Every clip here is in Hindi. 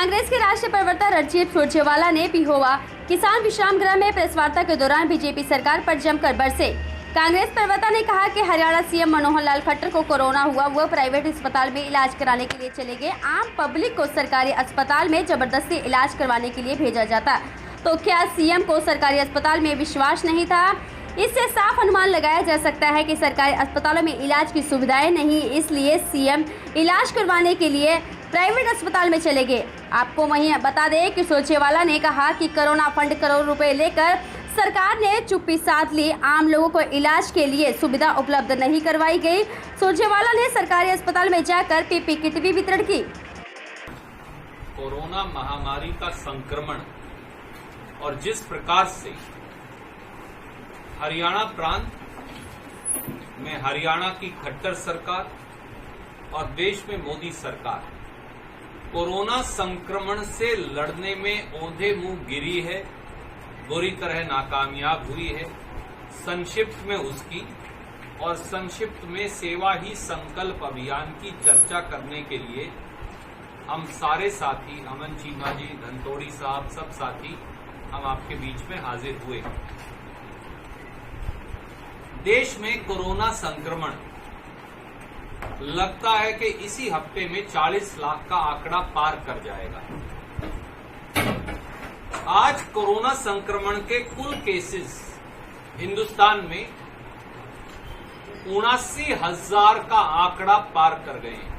कांग्रेस के राष्ट्रीय प्रवक्ता रणजीत सुरजेवाला ने पिहोवा किसान विश्राम गृह में प्रेस वार्ता के दौरान बीजेपी सरकार पर जमकर बरसे। कांग्रेस प्रवक्ता ने कहा कि हरियाणा सीएम मनोहर लाल खट्टर को कोरोना हुआ, वह प्राइवेट अस्पताल में इलाज कराने के लिए चले गए। आम पब्लिक को सरकारी अस्पताल में जबरदस्ती इलाज करवाने के लिए भेजा जाता, तो क्या सीएम को सरकारी अस्पताल में विश्वास नहीं था? इससे साफ अनुमान लगाया जा सकता है कि सरकारी अस्पतालों में इलाज की सुविधाएं नहीं, इसलिए सीएम इलाज करवाने के लिए प्राइवेट अस्पताल में चले गए। आपको वहीं बता दें कि सुरजेवाला ने कहा कि कोरोना फंड करोड़ रुपए लेकर सरकार ने चुप्पी साध ली, आम लोगों को इलाज के लिए सुविधा उपलब्ध नहीं करवाई गई। सुरजेवाला ने सरकारी अस्पताल में जाकर पीपी किट भी वितरण की। कोरोना महामारी का संक्रमण और जिस प्रकार से हरियाणा प्रांत में हरियाणा की खट्टर सरकार और देश में मोदी सरकार कोरोना संक्रमण से लड़ने में औंधे मुंह गिरी है, बुरी तरह नाकामयाब हुई है। संक्षिप्त में उसकी और संक्षिप्त में सेवा ही संकल्प अभियान की चर्चा करने के लिए हम सारे साथी, अमन चीमा जी, धनतोड़ी साहब, सब साथी हम आपके बीच में हाजिर हुए। देश में कोरोना संक्रमण लगता है कि इसी हफ्ते में 40 लाख का आंकड़ा पार कर जाएगा। आज कोरोना संक्रमण के कुल केसेस हिंदुस्तान में 79,000 का आंकड़ा पार कर गए हैं,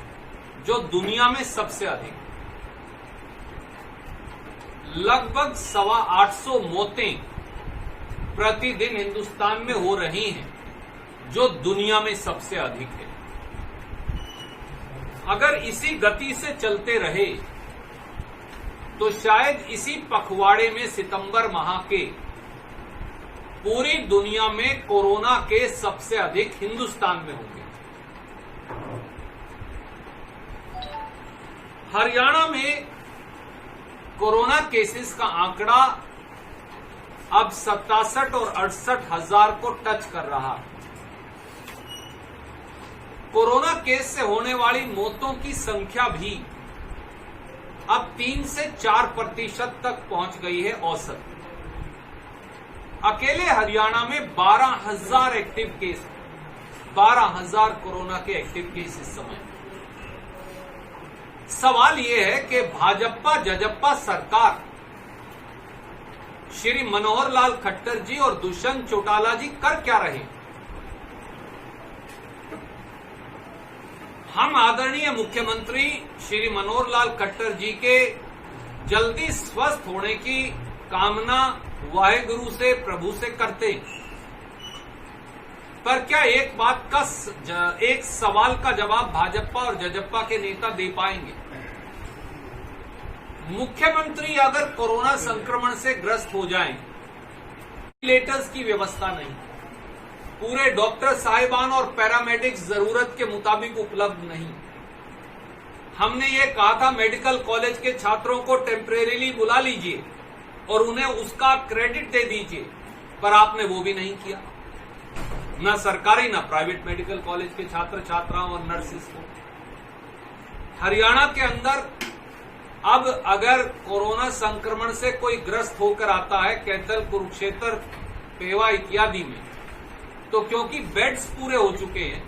जो दुनिया में सबसे अधिक। लगभग 825 मौतें प्रतिदिन हिंदुस्तान में हो रही हैं, जो दुनिया में सबसे अधिक है। अगर इसी गति से चलते रहे तो शायद इसी पखवाड़े में सितंबर माह के पूरी दुनिया में कोरोना के सबसे अधिक हिंदुस्तान में होंगे। हरियाणा में कोरोना केसेस का आंकड़ा अब 67 और 68 हजार को टच कर रहा है। कोरोना केस से होने वाली मौतों की संख्या भी अब 3 से 4% तक पहुंच गई है औसत। अकेले हरियाणा में 12,000 एक्टिव केस, 12,000 कोरोना के एक्टिव केस इस समय। सवाल यह है कि भाजपा जजप्पा सरकार श्री मनोहर लाल खट्टर जी और दुष्यंत चौटाला जी कर क्या रहे? हम आदरणीय मुख्यमंत्री श्री मनोहर लाल खट्टर जी के जल्दी स्वस्थ होने की कामना वाहेगुरु से, प्रभु से करते, पर क्या एक सवाल का जवाब भाजपा और जजप्पा के नेता दे पाएंगे? मुख्यमंत्री अगर कोरोना संक्रमण से ग्रस्त हो जाएं, वेंटिलेटर्स की व्यवस्था नहीं, पूरे डॉक्टर साहिबान और पैरामेडिक्स जरूरत के मुताबिक उपलब्ध नहीं। हमने ये कहा था मेडिकल कॉलेज के छात्रों को टेम्परेरीली बुला लीजिए और उन्हें उसका क्रेडिट दे दीजिए, पर आपने वो भी नहीं किया। न सरकारी न प्राइवेट मेडिकल कॉलेज के छात्र छात्राओं और नर्सिस को। हरियाणा के अंदर अब अगर कोरोना संक्रमण से कोई ग्रस्त होकर आता है कैथल, कुरुक्षेत्र, पेवा इत्यादि में, तो क्योंकि बेड्स पूरे हो चुके हैं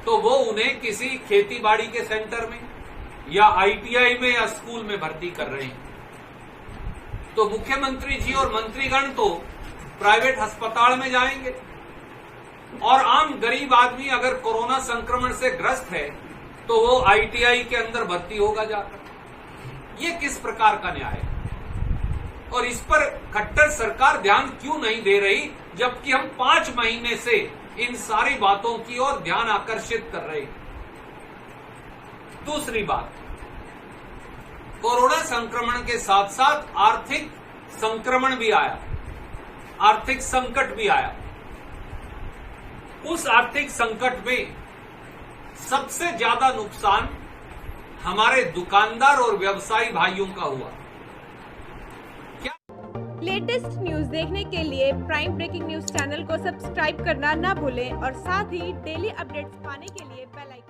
तो वो उन्हें किसी खेतीबाड़ी के सेंटर में या आईटीआई में या स्कूल में भर्ती कर रहे हैं। तो मुख्यमंत्री जी और मंत्रीगण तो प्राइवेट अस्पताल में जाएंगे और आम गरीब आदमी अगर कोरोना संक्रमण से ग्रस्त है तो वो आईटीआई के अंदर भर्ती होगा जाकर। ये किस प्रकार का न्याय है? और इस पर खट्टर सरकार ध्यान क्यों नहीं दे रही, जबकि हम 5 महीने से इन सारी बातों की ओर ध्यान आकर्षित कर रहे हैं। दूसरी बात, कोरोना संक्रमण के साथ साथ आर्थिक संक्रमण भी आया, आर्थिक संकट भी आया। उस आर्थिक संकट में सबसे ज्यादा नुकसान हमारे दुकानदार और व्यवसायी भाइयों का हुआ। लेटेस्ट न्यूज देखने के लिए प्राइम ब्रेकिंग न्यूज चैनल को सब्सक्राइब करना ना भूलें और साथ ही डेली अपडेट्स पाने के लिए बेल आइकन